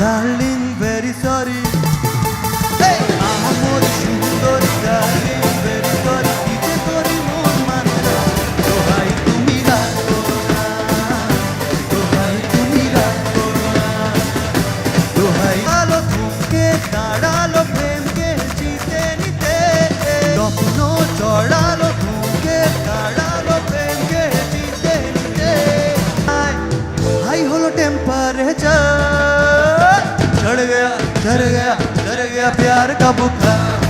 darling very sorry আমার সুন্দরী darling very sorry দিতে করি মন মানে না দোহাই তুমি রাগ করো না দোহাই তুমি রাগ করো না দোহাই আলো থমকে দাঁড়ালো প্রেমকে জিতে নিতে স্বপ্ন চড়ালো থমকে দাঁড়ালো প্রেমকে জিতে নিতে হাই হলো टेम्परेचर चढ़ गया प्यार का बुखार